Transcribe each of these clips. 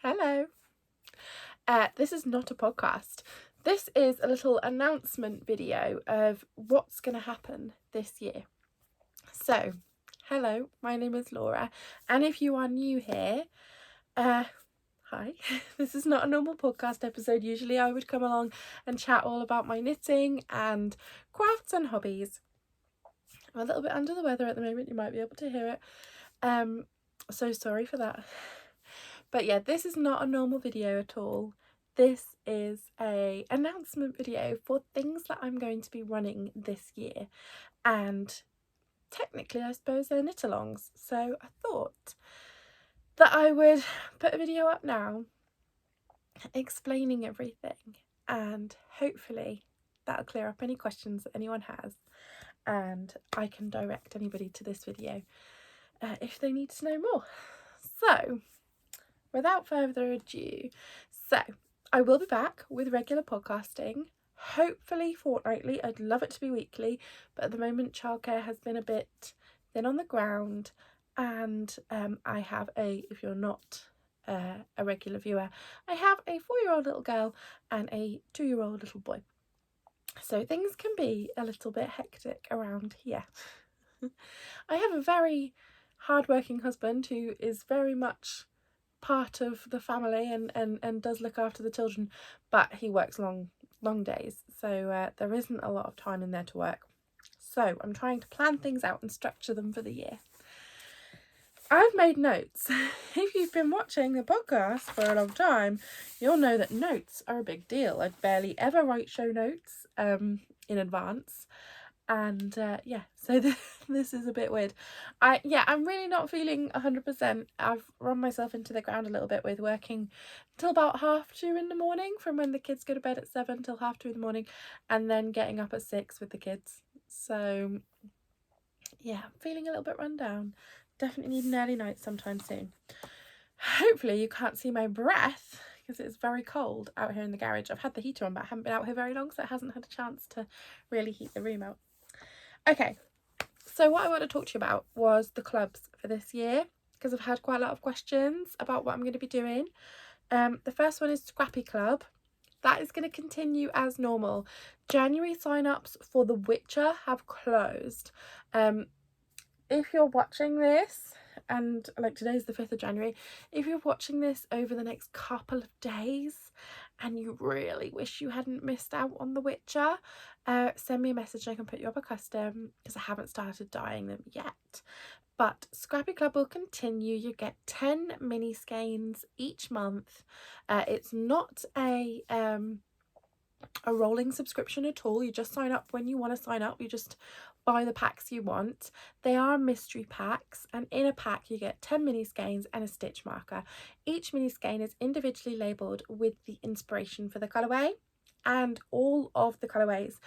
Hello. This is not a podcast. This is a little announcement video of what's going to happen this year. So, hello, my name is Laura, and if you are new here, hi. This is not a normal podcast episode. Usually I would come along and chat all about my knitting and crafts and hobbies. I'm a little bit under the weather at the moment, you might be able to hear it. So sorry for that. But yeah, this is not a normal video at all. This is a announcement video for things that I'm going to be running this year. And technically, I suppose they're knit-alongs. So I thought that I would put a video up now explaining everything. And hopefully that'll clear up any questions that anyone has. And I can direct anybody to this video if they need to know more. So, without further ado, I will be back with regular podcasting, hopefully fortnightly. I'd love it to be weekly, but at the moment childcare has been a bit thin on the ground, and I have if you're not a regular viewer, I have a 4-year-old little girl and a 2-year-old little boy. So things can be a little bit hectic around here. I have a very hard-working husband who is very much part of the family and does look after the children, but he works long days, so there isn't a lot of time in there to work. So I'm trying to plan things out and structure them for the year. I've made notes. If you've been watching the podcast for a long time, you'll know that notes are a big deal. I barely ever write show notes in advance. And so this is a bit weird. I'm really not feeling 100%. I've run myself into the ground a little bit with working till about 2:30 in the morning, from when the kids go to bed at 7 till 2:30 in the morning, and then getting up at 6 with the kids. So yeah, I'm feeling a little bit run down. Definitely need an early night sometime soon. Hopefully you can't see my breath because it's very cold out here in the garage. I've had the heater on, but I haven't been out here very long, so it hasn't had a chance to really heat the room out. Okay, so what I want to talk to you about was the clubs for this year, because I've had quite a lot of questions about what I'm going to be doing. The first one is Scrappy Club. That is going to continue as normal. January sign-ups for The Witcher have closed. If you're watching this, and like today's the 5th of January, if you're watching this over the next couple of days and you really wish you hadn't missed out on The Witcher, send me a message and I can put you up a custom, because I haven't started dyeing them yet. But Scrappy Club will continue. You get 10 mini skeins each month. It's not a rolling subscription at all. You just sign up when you want to sign up. You just buy the packs you want. They are mystery packs, and in a pack you get 10 mini skeins and a stitch marker. Each mini skein is individually labelled with the inspiration for the colourway, and all of the colourways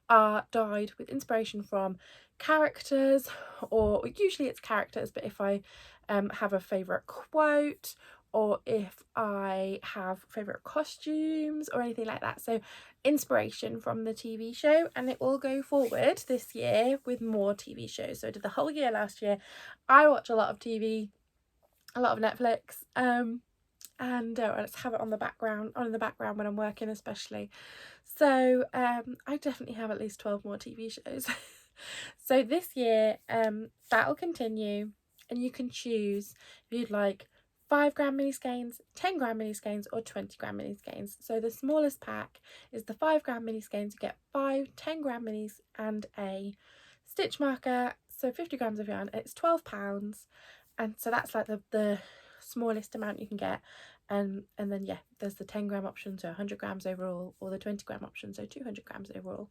are dyed with inspiration from characters, or usually it's characters, but if I have a favourite quote, or if I have favourite costumes or anything like that. So inspiration from the TV show, and it will go forward this year with more TV shows. So I did the whole year last year. I watch a lot of TV, a lot of Netflix, and let's have it on the background when I'm working especially. So I definitely have at least 12 more TV shows. So this year that'll continue, and you can choose if you'd like 5-gram mini skeins, 10-gram mini skeins, or 20-gram mini skeins. So the smallest pack is the 5-gram mini skeins. You get 5 10-gram minis and a stitch marker, so 50 grams of yarn. It's £12, and so that's like the smallest amount you can get. And then there's the 10-gram option, so 100 grams overall, or the 20-gram option, so 200 grams overall.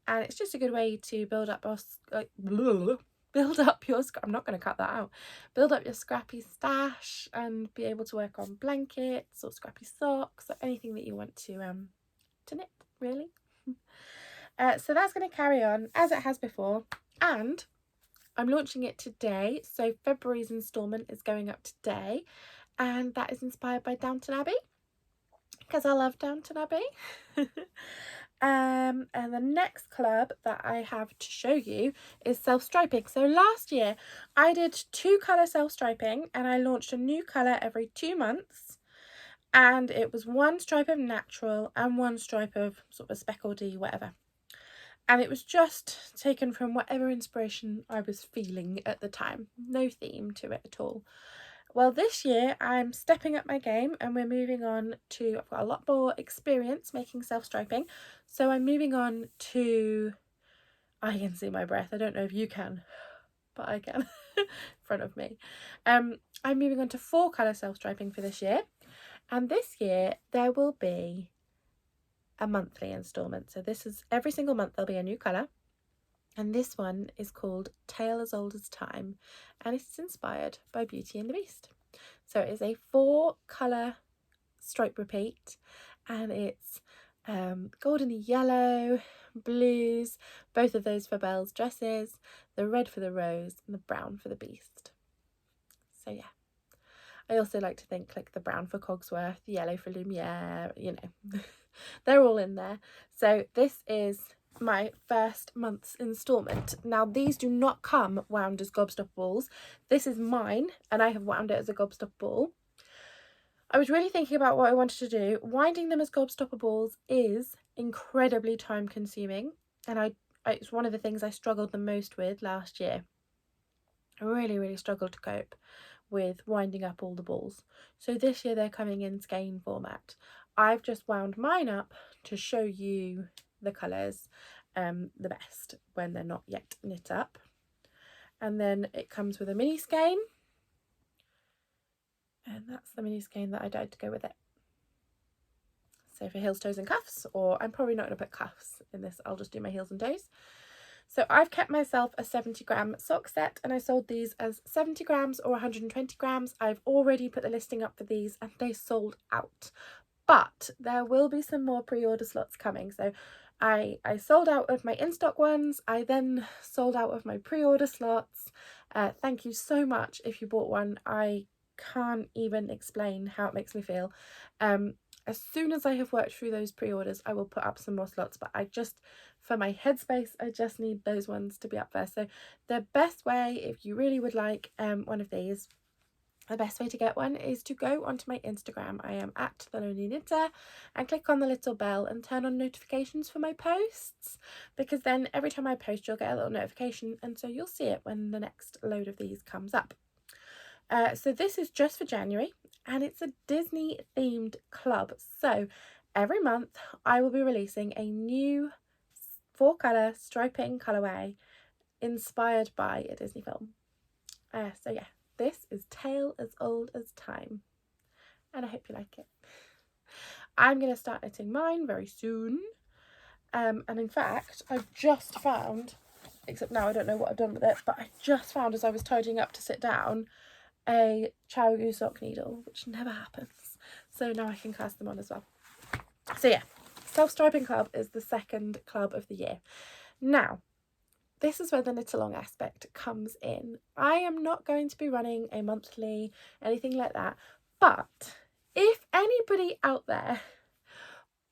And it's just a good way to build up I'm not going to cut that out. Build up your scrappy stash and be able to work on blankets or scrappy socks or anything that you want to knit, really. So that's going to carry on as it has before, and I'm launching it today. So February's installment is going up today, and that is inspired by Downton Abbey, because I love Downton Abbey. And the next club that I have to show you is self-striping. So last year I did 2 colour self-striping, and I launched a new colour every 2 months, and it was one stripe of natural and one stripe of sort of a speckledy whatever. And it was just taken from whatever inspiration I was feeling at the time. No theme to it at all. Well, this year I'm stepping up my game and we're moving on to, I've got a lot more experience making self-striping. So I'm moving on to, I can see my breath. I don't know if you can, but I can in front of me. I'm moving on to 4 colour self-striping for this year. And this year there will be a monthly instalment. So this is every single month there'll be a new colour. And this one is called Tale as Old as Time, and it's inspired by Beauty and the Beast. So it is a 4 colour stripe repeat, and it's golden yellow, blues, both of those for Belle's dresses, the red for the rose and the brown for the beast. So yeah, I also like to think like the brown for Cogsworth, the yellow for Lumiere, you know, they're all in there. So this is my first month's instalment. Now these do not come wound as gobstopper balls. This is mine and I have wound it as a gobstopper ball. I was really thinking about what I wanted to do. Winding them as gobstopper balls is incredibly time consuming, and it's one of the things I struggled the most with last year. I really struggled to cope with winding up all the balls. So this year they're coming in skein format. I've just wound mine up to show you the colours the best when they're not yet knit up. And then it comes with a mini skein. And that's the mini skein that I dyed to go with it. So for heels, toes and cuffs, or I'm probably not going to put cuffs in this, I'll just do my heels and toes. So I've kept myself a 70-gram sock set, and I sold these as 70 grams or 120 grams. I've already put the listing up for these and they sold out. But there will be some more pre-order slots coming. So I sold out of my in-stock ones. I then sold out of my pre-order slots. Thank you so much if you bought one. I can't even explain how it makes me feel. As soon as I have worked through those pre-orders, I will put up some more slots, but for my headspace, I just need those ones to be up there. So the best way, if you really would like one of these, the best way to get one is to go onto my Instagram. I am at The Lonely Knitter, and click on the little bell and turn on notifications for my posts, because then every time I post you'll get a little notification, and so you'll see it when the next load of these comes up. So this is just for January, and it's a Disney themed club. So every month I will be releasing a new 4 colour striping colourway inspired by a Disney film. So yeah, this is Tale as Old as Time, and I hope you like it. I'm going to start knitting mine very soon. And in fact, I've just found, except now I don't know what I've done with it, but I just found as I was tidying up to sit down, a Chow sock needle, which never happens. So now I can cast them on as well. So yeah, Self-Striping Club is the second club of the year. Now, this is where the knit along aspect comes in. I am not going to be running a monthly, anything like that, but if anybody out there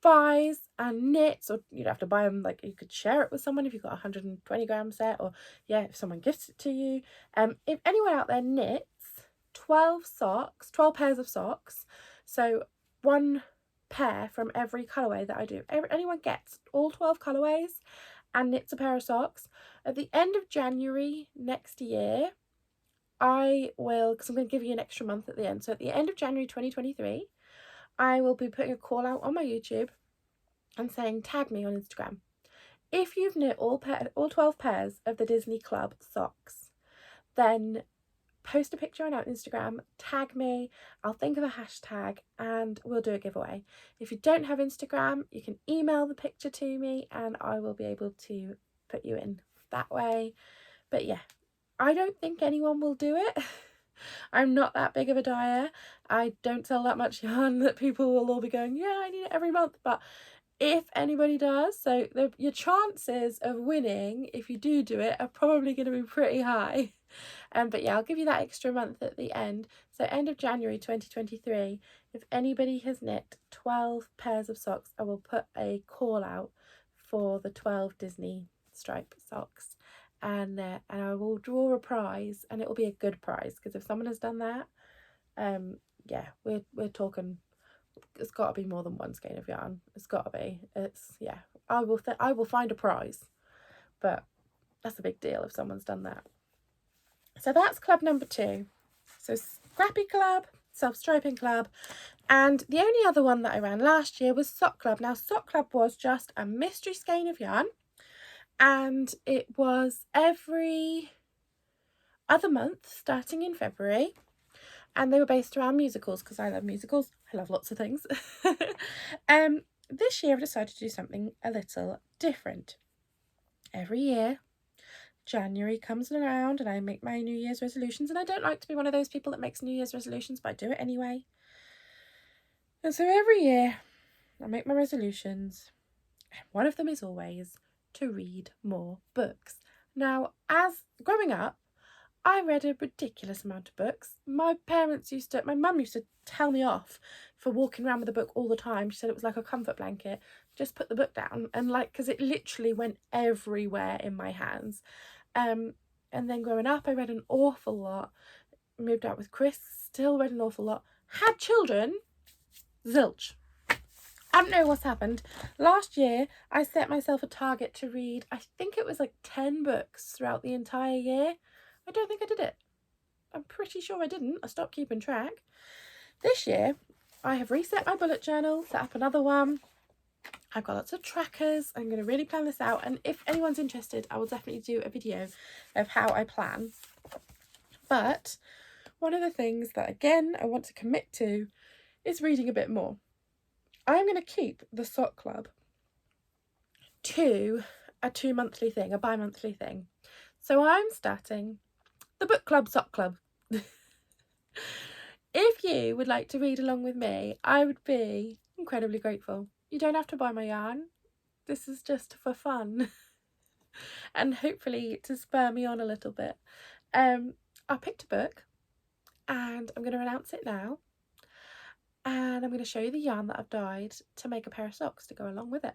buys and knits, or you don't have to buy them, like you could share it with someone if you've got a 120-gram set, or yeah, if someone gifts it to you, if anyone out there knits 12 pairs of socks, so 1 pair from every colourway that I do, anyone gets all 12 colourways and knits a pair of socks, at the end of January next year, I will, because I'm going to give you an extra month at the end, so at the end of January 2023, I will be putting a call out on my YouTube and saying tag me on Instagram. If you've knit all 12 pairs of the Disney Club socks, then post a picture on our Instagram, tag me, I'll think of a hashtag and we'll do a giveaway. If you don't have Instagram, you can email the picture to me and I will be able to put you in that way. But yeah, I don't think anyone will do it. I'm not that big of a dyer. I don't sell that much yarn that people will all be going, yeah, I need it every month. But if anybody does, so your chances of winning, if you do it, are probably going to be pretty high. But yeah, I'll give you that extra month at the end. So end of January 2023, if anybody has knit 12 pairs of socks, I will put a call out for the 12 Disney stripe socks. And I will draw a prize, and it will be a good prize, because if someone has done that, yeah, we're talking it's got to be more than one skein of yarn. It's got to be. It's, yeah. I will find a prize, but that's a big deal if someone's done that. So that's club number 2. So Scrappy Club, Self-Striping Club, and the only other one that I ran last year was Sock Club. Now Sock Club was just a mystery skein of yarn, and it was every other month starting in February, and they were based around musicals because I love musicals. I love lots of things. This year I've decided to do something a little different. Every year January comes around and I make my New Year's resolutions, and I don't like to be one of those people that makes New Year's resolutions, but I do it anyway. And so every year I make my resolutions, and one of them is always to read more books. Now, as growing up, I read a ridiculous amount of books. My mum used to tell me off for walking around with a book all the time. She said it was like a comfort blanket. Just put the book down, and because it literally went everywhere in my hands. And then growing up, I read an awful lot. Moved out with Chris, still read an awful lot. Had children, zilch. I don't know what's happened. Last year, I set myself a target to read, I think it was like 10 books throughout the entire year. I don't think I did it. I'm pretty sure I didn't. I stopped keeping track. This year, I have reset my bullet journal, set up another one. I've got lots of trackers. I'm going to really plan this out. And if anyone's interested, I will definitely do a video of how I plan. But one of the things that, again, I want to commit to is reading a bit more. I'm going to keep the Sock Club to a 2-monthly thing, a bi-monthly thing. So I'm starting the Book Club Sock Club. If you would like to read along with me, I would be incredibly grateful. You don't have to buy my yarn. This is just for fun and hopefully to spur me on a little bit. I picked a book and I'm going to announce it now. And I'm going to show you the yarn that I've dyed to make a pair of socks to go along with it.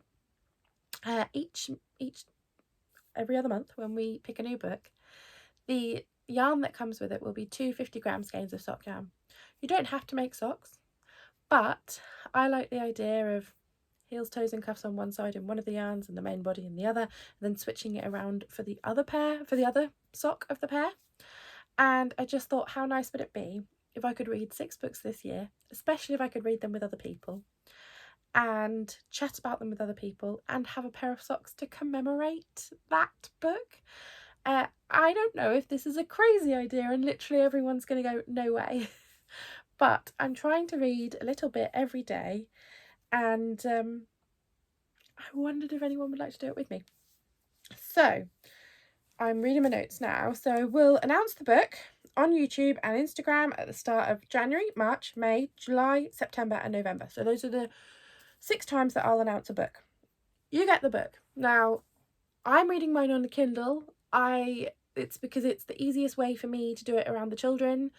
Every other month when we pick a new book, the yarn that comes with it will be 2 50-gram skeins of sock yarn. You don't have to make socks, but I like the idea of heels, toes and cuffs on one side in one of the yarns and the main body in the other, and then switching it around for the other sock of the pair. And I just thought, how nice would it be if I could read 6 books this year, especially if I could read them with other people and chat about them with other people and have a pair of socks to commemorate that book. I don't know if this is a crazy idea and literally everyone's going to go, no way. But I'm trying to read a little bit every day, and I wondered if anyone would like to do it with me. So I'm reading my notes now. So we'll announce the book on YouTube and Instagram at the start of January, March, May, July, September and November. So those are the 6 times that I'll announce a book. You get the book. Now, I'm reading mine on the Kindle. It's because it's the easiest way for me to do it around the children.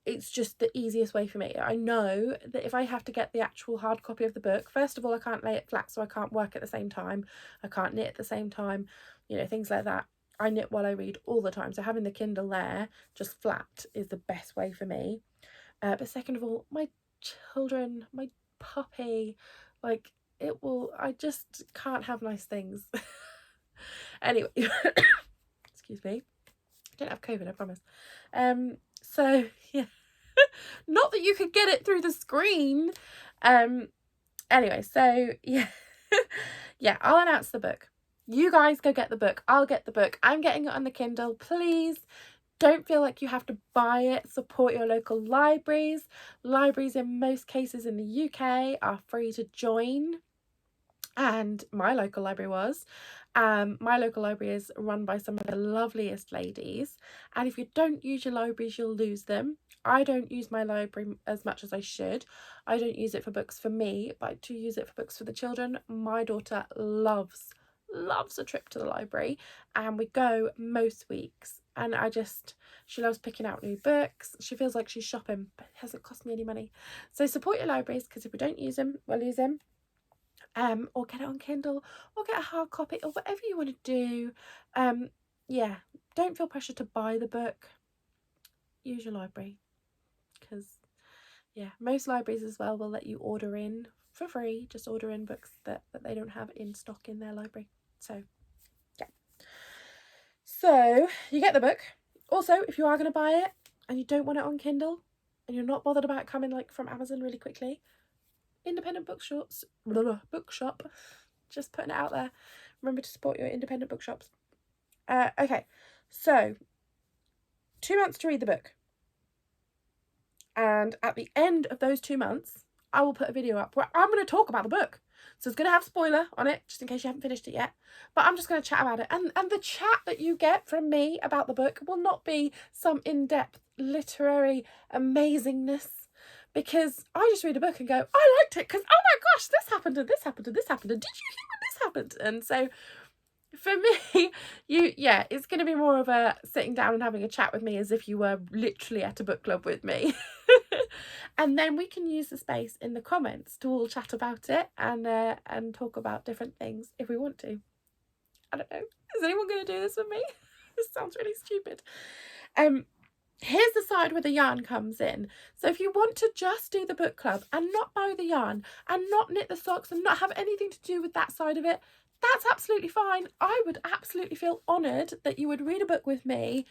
It's just the easiest way for me. I know that if I have to get the actual hard copy of the book, first of all, I can't lay it flat, so I can't work at the same time. I can't knit at the same time, things like that. I knit while I read all the time, so having the Kindle there just flat is the best way for me. But second of all, my children, my puppy, I just can't have nice things. Anyway, excuse me. I don't have COVID, I promise. So yeah, not that you could get it through the screen. Anyway, so yeah, yeah, I'll announce the book. You guys go get the book. I'll get the book. I'm getting it on the Kindle. Please don't feel like you have to buy it. Support your local libraries. Libraries in most cases in the UK are free to join. And my local library was. My local library is run by some of the loveliest ladies. And if you don't use your libraries, you'll lose them. I don't use my library as much as I should. I don't use it for books for me, but I do use it for books for the children. My daughter loves a trip to the library, and we go most weeks. And she loves picking out new books. She feels like she's shopping, but it hasn't cost me any money. So support your libraries, because if we don't use them, we'll lose them. Or get it on Kindle, or get a hard copy, or whatever you want to do. Yeah, don't feel pressure to buy the book. Use your library, because Yeah, most libraries as well will let you order in for free, just order in books that they don't have in stock in their library. So yeah, so you get the book. Also, if you are going to buy it and you don't want it on Kindle and you're not bothered about it coming like from Amazon really quickly, independent bookshop, just putting it out there. Remember to support your independent bookshops. Okay, so 2 months to read the book. And at the end of those 2 months, I will put a video up where I'm going to talk about the book. So it's going to have spoiler on it, just in case you haven't finished it yet. But I'm just going to chat about it. And the chat that you get from me about the book will not be some in-depth literary amazingness. Because I just read a book and go, I liked it because, oh my gosh, this happened and this happened and this happened. And did you hear when this happened? And so for me, it's going to be more of a sitting down and having a chat with me as if you were literally at a book club with me. And then we can use the space in the comments to all chat about it and talk about different things if we want to. I don't know. Is anyone going to do this with me? This sounds really stupid. Here's the side where the yarn comes in. So if you want to just do the book club and not buy the yarn and not knit the socks and not have anything to do with that side of it, that's absolutely fine. I would absolutely feel honoured that you would read a book with me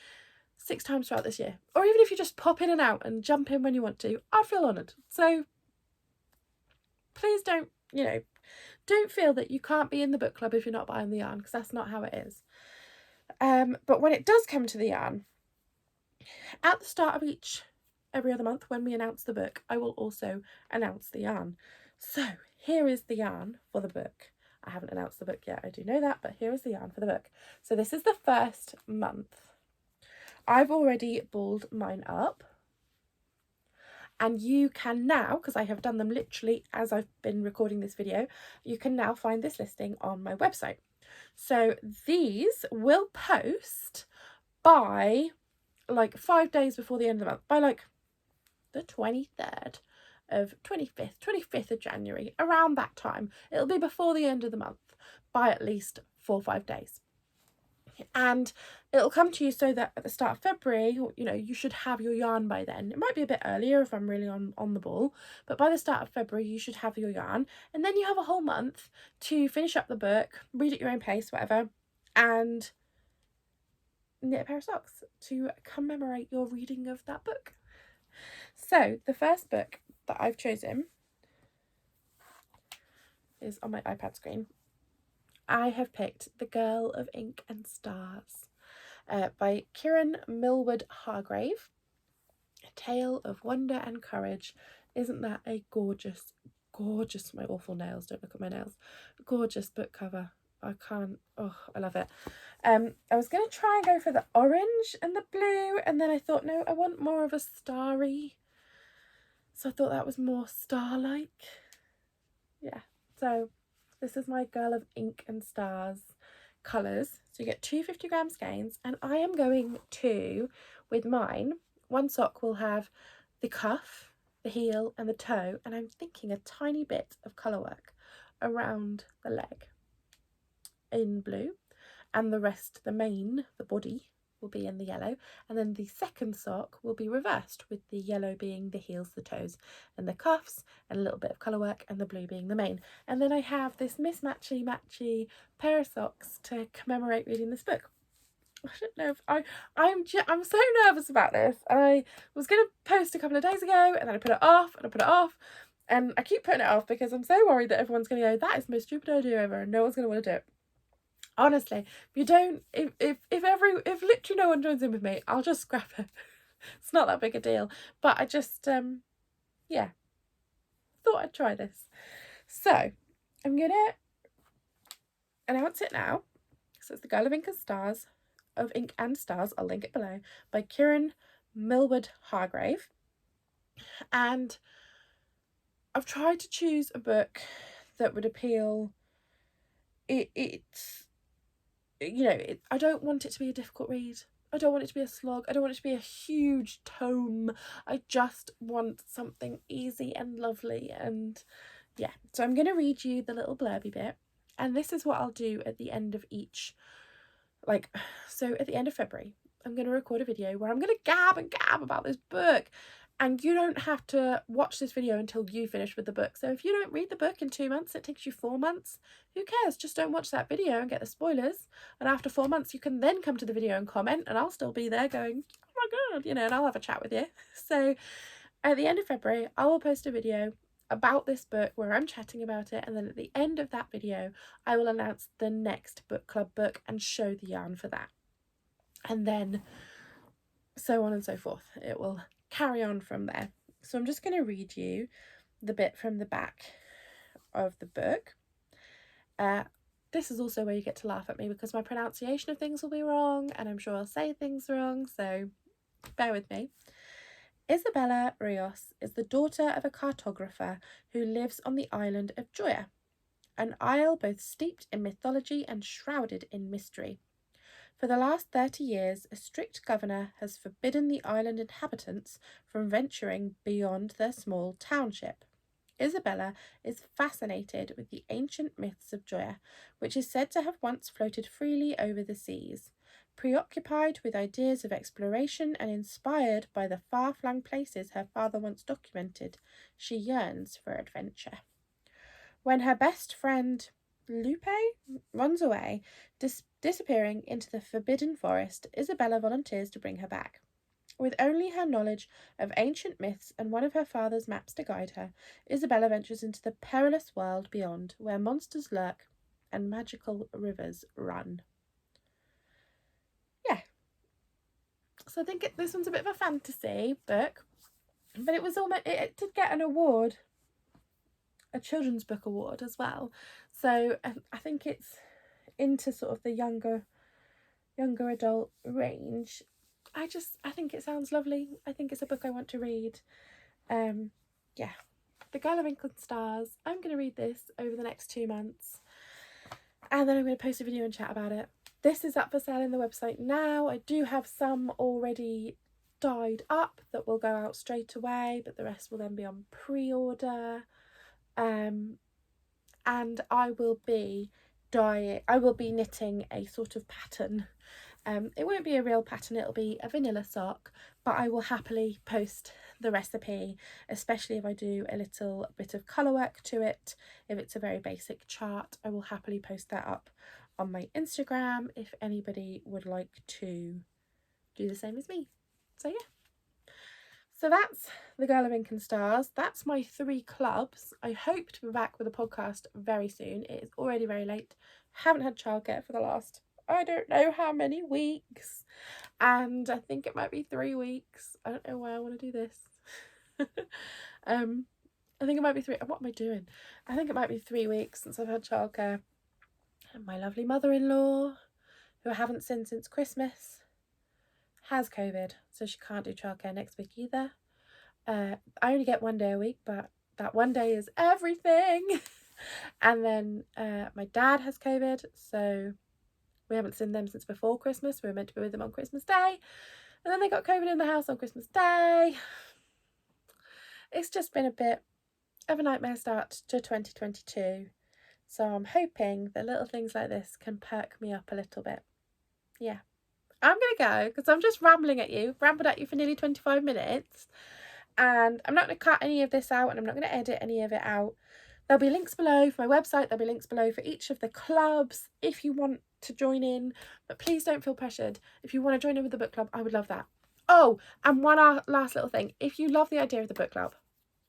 6 times throughout this year. Or even if you just pop in and out and jump in when you want to, I'd feel honoured. So please don't feel that you can't be in the book club if you're not buying the yarn, because that's not how it is. But when it does come to the yarn, at the start of every other month when we announce the book, I will also announce the yarn. So here is the yarn for the book. I haven't announced the book yet, I do know that, but here is the yarn for the book. So this is the first month. I've already balled mine up. And you can now, because I have done them literally as I've been recording this video, you can now find this listing on my website. So these will post by like 5 days before the end of the month, by like the 25th of January, around that time. It'll be before the end of the month by at least 4 or 5 days. And it'll come to you so that at the start of February, you should have your yarn by then. It might be a bit earlier if I'm really on the ball, but by the start of February, you should have your yarn. And then you have a whole month to finish up the book, read at your own pace, whatever, and knit a pair of socks to commemorate your reading of that book. So the first book that I've chosen is on my iPad screen. I have picked The Girl of Ink and Stars by Kieran Millward Hargrave. A tale of wonder and courage. Isn't that a gorgeous, my awful nails, don't look at my nails, gorgeous book cover. I love it. I was going to try and go for the orange and the blue, and then I thought, no, I want more of a starry. So I thought that was more star-like. Yeah, so this is my Girl of Ink and Stars colours. So you get 2 50-gram skeins, and I am going to, with mine, one sock will have the cuff, the heel and the toe, and I'm thinking a tiny bit of colour work around the leg in blue, and the rest, the body, will be in the yellow, and then the second sock will be reversed, with the yellow being the heels, the toes and the cuffs, and a little bit of colour work, and the blue being the mane. And then I have this mismatchy pair of socks to commemorate reading this book. I don't know if I'm so nervous about this. I was going to post a couple of days ago, and then I put it off and I keep putting it off because I'm so worried that everyone's going to go, that is the most stupid idea ever, and no one's going to want to do it. Honestly, if literally no one joins in with me, I'll just scrap it. It's not that big a deal. But I just, thought I'd try this. So, I'm going to announce it now. So it's The Girl of Ink and Stars, I'll link it below, by Kieran Millward Hargrave. And I've tried to choose a book that would appeal. I don't want it to be a difficult read. I don't want it to be a slog. I don't want it to be a huge tome. I just want something easy and lovely. And yeah, so I'm going to read you the little blurby bit. And this is what I'll do at the end of each, so at the end of February, I'm going to record a video where I'm going to gab and gab about this book. And you don't have to watch this video until you finish with the book. So if you don't read the book in 2 months, it takes you 4 months, who cares? Just don't watch that video and get the spoilers. And after 4 months, you can then come to the video and comment, and I'll still be there going, oh my God, you know, and I'll have a chat with you. So at the end of February, I will post a video about this book where I'm chatting about it, and then at the end of that video, I will announce the next book club book and show the yarn for that. And then so on and so forth. It will carry on from there. So I'm just going to read you the bit from the back of the book. This is also where you get to laugh at me because my pronunciation of things will be wrong, and I'm sure I'll say things wrong, so bear with me. Isabella Rios is the daughter of a cartographer who lives on the island of Joya, an isle both steeped in mythology and shrouded in mystery. For the last 30 years, a strict governor has forbidden the island inhabitants from venturing beyond their small township. Isabella is fascinated with the ancient myths of Joya, which is said to have once floated freely over the seas. Preoccupied with ideas of exploration and inspired by the far-flung places her father once documented, she yearns for adventure. When her best friend Lupe runs away, disappearing into the forbidden forest, Isabella volunteers to bring her back. With only her knowledge of ancient myths and one of her father's maps to guide her, Isabella ventures into the perilous world beyond, where monsters lurk and magical rivers run. Yeah. So I think this one's a bit of a fantasy book, but it was almost, it did get an award, a children's book award as well. So I think it's into sort of the younger adult range. I think it sounds lovely. I think it's a book I want to read. Yeah, The Girl of Ink and Stars. I'm going to read this over the next 2 months, and then I'm going to post a video and chat about it. This is up for sale on the website now. I do have some already dyed up that will go out straight away, but the rest will then be on pre-order. And I will be knitting a sort of pattern. It won't be a real pattern, it'll be a vanilla sock, but I will happily post the recipe, especially if I do a little bit of colour work to it. If it's a very basic chart, I will happily post that up on my Instagram if anybody would like to do the same as me. So yeah. So that's The Girl of Ink and Stars. That's my 3 clubs. I hope to be back with a podcast very soon. It is already very late. Haven't had childcare for the last, I don't know how many weeks. And I think it might be 3 weeks. I don't know why I want to do this. I think it might be 3. What am I doing? I think it might be 3 weeks since I've had childcare. And my lovely mother-in-law, who I haven't seen since Christmas, has COVID, so she can't do childcare next week either. I only get 1 day a week, but that 1 day is everything. And then my dad has COVID, so we haven't seen them since before Christmas. We were meant to be with them on Christmas Day, and then they got COVID in the house on Christmas Day. It's just been a bit of a nightmare start to 2022, so I'm hoping that little things like this can perk me up a little bit. Yeah. I'm going to go because I'm just rambled at you for nearly 25 minutes, and I'm not going to cut any of this out, and I'm not going to edit any of it out. There'll be links below for my website, there'll be links below for each of the clubs if you want to join in, but please don't feel pressured. If you want to join in with the book club, I would love that. Oh, and one last little thing. If you love the idea of the book club,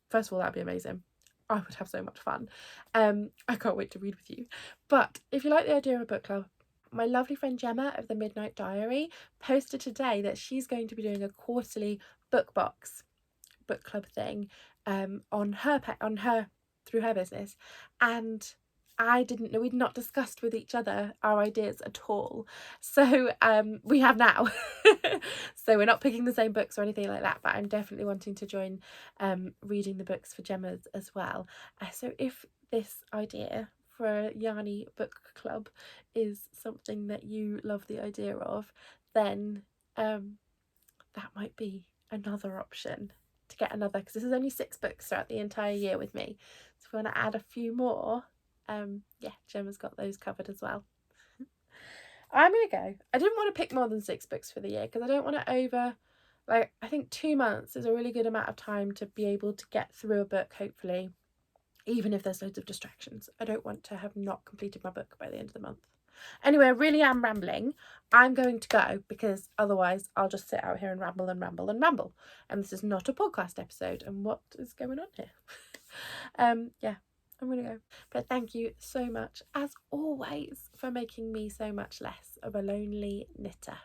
first of all, that'd be amazing. I would have so much fun. I can't wait to read with you. But if you like the idea of a book club, my lovely friend Gemma of the Midnight Diary posted today that she's going to be doing a quarterly book club thing on her through her business, and I didn't know, we'd not discussed with each other our ideas at all, so we have now. So we're not picking the same books or anything like that, but I'm definitely wanting to join reading the books for Gemma as well. So if this idea for a Yarny book club is something that you love the idea of, then that might be another option to get another, because this is only 6 books throughout the entire year with me, so if we want to add a few more, yeah, Gemma's got those covered as well. I'm gonna go. I didn't want to pick more than 6 books for the year because I don't want to Like, I think 2 months is a really good amount of time to be able to get through a book, hopefully, even if there's loads of distractions. I don't want to have not completed my book by the end of the month. Anyway, I really am rambling. I'm going to go because otherwise I'll just sit out here and ramble and ramble and ramble. And this is not a podcast episode. And what is going on here? Yeah, I'm going to go. But thank you so much, as always, for making me so much less of a lonely knitter.